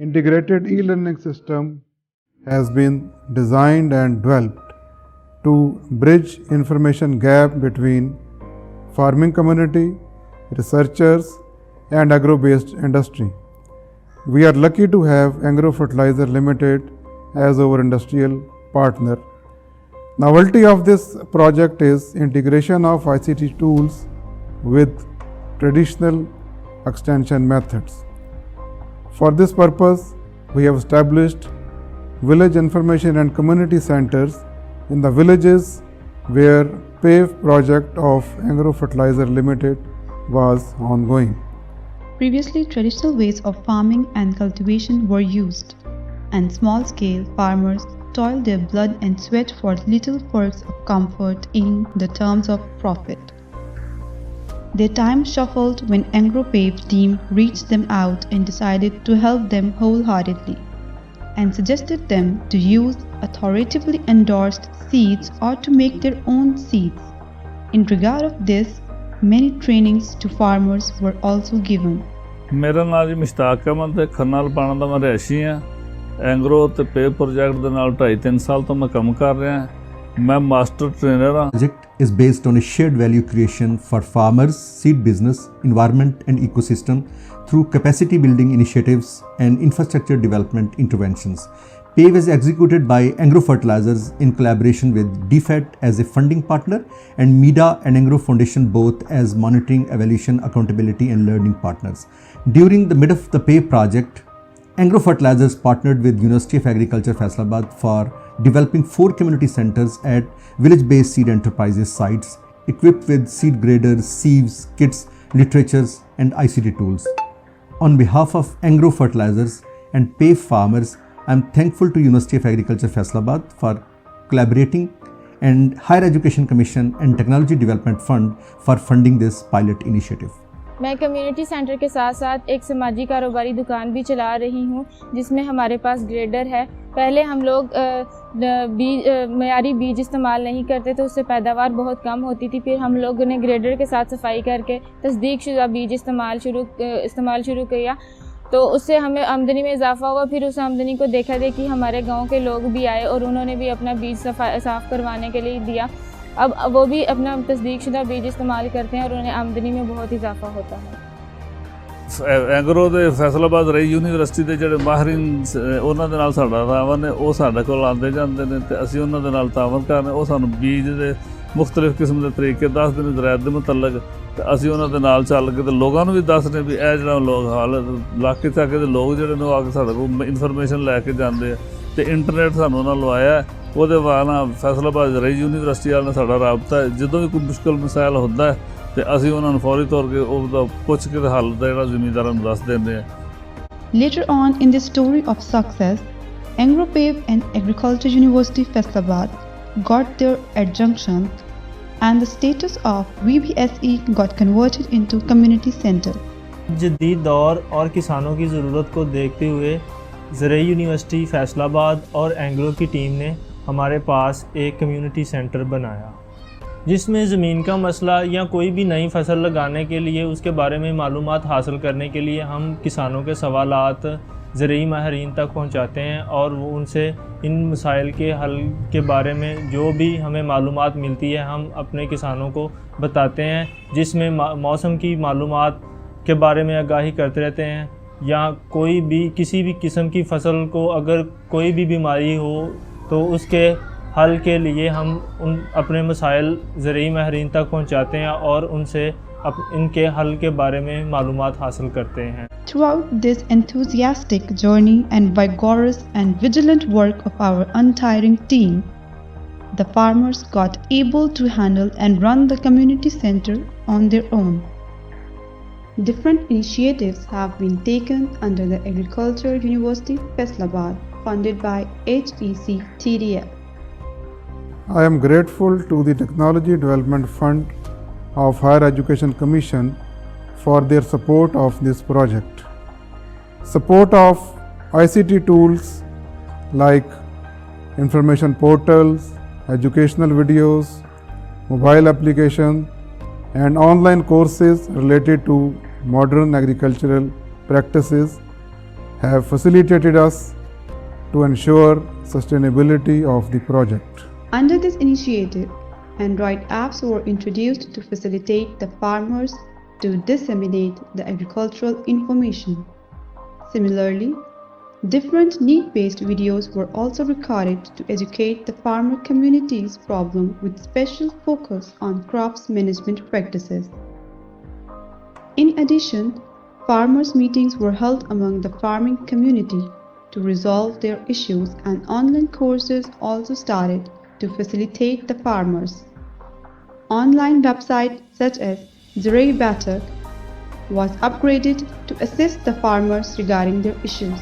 integrated e-learning system has been designed and developed to bridge information gap between farming community, researchers and agro-based industry. We are lucky to have Engro Fertilizer Limited as our industrial partner. Novelty of this project is integration of ICT tools with traditional extension methods. For this purpose, we have established village information and community centers in the villages where PAVE project of Engro Fertilizer Limited was ongoing. Previously, traditional ways of farming and cultivation were used, and small-scale farmers toiled their blood and sweat for little perks of comfort in the terms of profit. Their time shuffled when Engro PAVE team reached them out and decided to help them wholeheartedly, and suggested them to use authoritatively endorsed seeds or to make their own seeds. In regard of this, many trainings to farmers were also given. मेरा नाम जी मुश्ताक अहमद है, खन्नाल पाना ਦਾ ਮੈਂ ਰਿਹਾਇਸ਼ੀ ਹਾਂ। ਐਂਗਰੋ ਤੇ ਪੇ project ਦੇ ਨਾਲ 2.5-3 ਸਾਲ ਤੋਂ ਮੈਂ ਕੰਮ ਕਰ ਰਿਹਾ ਹਾਂ। ਮੈਂ ਮਾਸਟਰ ਟ੍ਰੇਨਰ ਹਾਂ। Project is based on a shared value creation for farmers, seed business, environment and ecosystem through capacity building initiatives and infrastructure development interventions. PAVE is executed by Engro Fertilizers in collaboration with DFAT as a funding partner and MEDA and Engro Foundation both as monitoring, evaluation, accountability and learning partners. During the mid of the PAVE project, Engro Fertilizers partnered with University of Agriculture Faisalabad for developing 4 community centers at village-based seed enterprises sites equipped with seed graders, sieves, kits, literatures and ICT tools. On behalf of Engro Fertilizers and PAVE farmers, I am thankful to University of Agriculture Faisalabad for collaborating and Higher Education Commission and Technology Development Fund for funding this pilot initiative. मैं community centre के साथ साथ एक समाजी कारोबारी दुकान भी चला रही हूँ जिसमें हमारे पास ग्रेडर है। पहले हम लोग मयारी बीज इस्तेमाल नहीं करते तो उससे पैदावार बहुत कम होती थी। फिर हम लोगों ने ग्रेडर के साथ सफाई करके तस्दीकशुदा बीज इस्तेमाल शुरू किया तो उससे हमें आमदनी में इजाफा हुआ। फिर उस आमदनी को देखा देखी हमारे गांव के लोग भी आए और उन्होंने भी अपना बीज साफ़ करवाने के लिए दिया। अब वो भी अपना तस्दीकशुदा बीज इस्तेमाल करते हैं और उन्हें आमदनी में बहुत इजाफा होता है। ਐਂਗਰੋ ਦੇ ਫੈਸਲਾਬਾਦ ਰਹੀ ਯੂਨੀਵਰਸਿਟੀ ਦੇ ਜਿਹੜੇ ਮਾਹਿਰੀਨ ਉਹਨਾਂ ਦੇ ਨਾਲ ਸਾਡਾ ਤਾਵਨ ਹੈ, ਉਹ ਸਾਡੇ ਕੋਲ ਆਉਂਦੇ ਜਾਂਦੇ ਨੇ ਤੇ ਅਸੀਂ ਉਹਨਾਂ ਦੇ ਨਾਲ ਤਾਵਨ ਕਰਦੇ। ਉਹ ਸਾਨੂੰ ਬੀਜ ਦੇ ਮੁxtਲਿਫ ਕਿਸਮ ਦੇ ਤਰੀਕੇ ਦੱਸਦੇ ਨੇ ਜ਼ਰਾਇਤ ਦੇ ਮੁਤਲਕ ਤੇ ਅਸੀਂ ਉਹਨਾਂ ਦੇ ਨਾਲ ਚੱਲ ਕੇ ਤੇ ਲੋਕਾਂ ਨੂੰ ਵੀ ਦੱਸਦੇ ਵੀ ਇਹ ਜਿਹੜਾ ਲੋਕ ਹਾਲ ਇਲਾਕੇ 'ਚ ਆ ਕੇ ਦੇ ਲੋਕ ਜਿਹੜੇ ਨੇ ਉਹ ਆ ਕੇ ਸਾਡੇ ਕੋਲ ਇਨਫੋਰਮੇਸ਼ਨ ਲੈ ਕੇ ਜਾਂਦੇ ਆ ਤੇ ਇੰਟਰਨੈਟ ਸਾਨੂੰ ਉਹਨਾਂ ਲਵਾਇਆ। ਉਹਦੇ ਬਾਅਦ ਨਾ ਫੈਸਲਾਬਾਦ ਰਹੀ ਯੂਨੀਵਰਸਿਟੀ ਵਾਲਿਆਂ ਨਾਲ ਸਾਡਾ ਰਾਬਤਾ ਹੈ। ਜਦੋਂ ਵੀ ਕੋਈ ਮੁਸ਼ਕਲ ਮਸਾਇਲ ਹੁੰਦਾ ਹੈ ਤੇ ਅਸੀਂ ਉਹਨਾਂ ਨੂੰ ਫੌਰੀ ਤੌਰ ਤੇ ਉਹਦਾ ਪੁੱਛ ਕੇ ਹੱਲ ਦਾ ਜਿਹੜਾ ਜ਼ਿਮੀਂਦਾਰਾਂ ਨੂੰ ਦੱਸ ਦਿੰਦੇ ਆ। Later on in this story of success, Engro PAVE and Agriculture University Faisalabad got their adjunction and the status of VBSE got converted into community center. जदीद दौर और किसानों की ज़रूरत को देखते हुए ज़राई यूनिवर्सिटी फैसलाबाद और एंग्रो की टीम ने हमारे पास एक कम्युनिटी सेंटर बनाया जिसमें ज़मीन का मसला या कोई भी नई फसल लगाने के लिए उसके बारे में मालूमात हासिल करने के लिए हम किसानों के सवालात ज़रूरी माहिरीन तक पहुंचाते हैं और वो उनसे इन मसाइल के हल के बारे में जो भी हमें मालूमात मिलती है हम अपने किसानों को बताते हैं, जिसमें मौसम की मालूमात के बारे में आगाही करते रहते हैं या कोई भी किसी भी किस्म की फसल को अगर कोई भी बीमारी हो तो उसके हल के लिए हम अपने मसाइल ज़रूरी माहिरीन तक पहुंचाते हैं और उनसे इनके हल के बारे में मालूमात हासिल करते हैं। Throughout this enthusiastic journey and vigorous and vigilant work of our untiring team, the farmers got able to handle and run the community center on their own. Different initiatives have been taken under the Agriculture University Faisalabad, funded by HEC TDF. I am grateful to the Technology Development Fund of Higher Education Commission for their support of this project. Support of ICT tools like information portals, educational videos, mobile application and online courses related to modern agricultural practices have facilitated us to ensure sustainability of the project. Under this initiative, Android apps were introduced to facilitate the farmers to disseminate the agricultural information. Similarly, different need-based videos were also recorded to educate the farmer community's problem with special focus on crops management practices. In addition, farmers' meetings were held among the farming community to resolve their issues, and online courses also started to facilitate the farmers. Online websites such as Zarai Batak was upgraded to assist the farmers regarding their issues.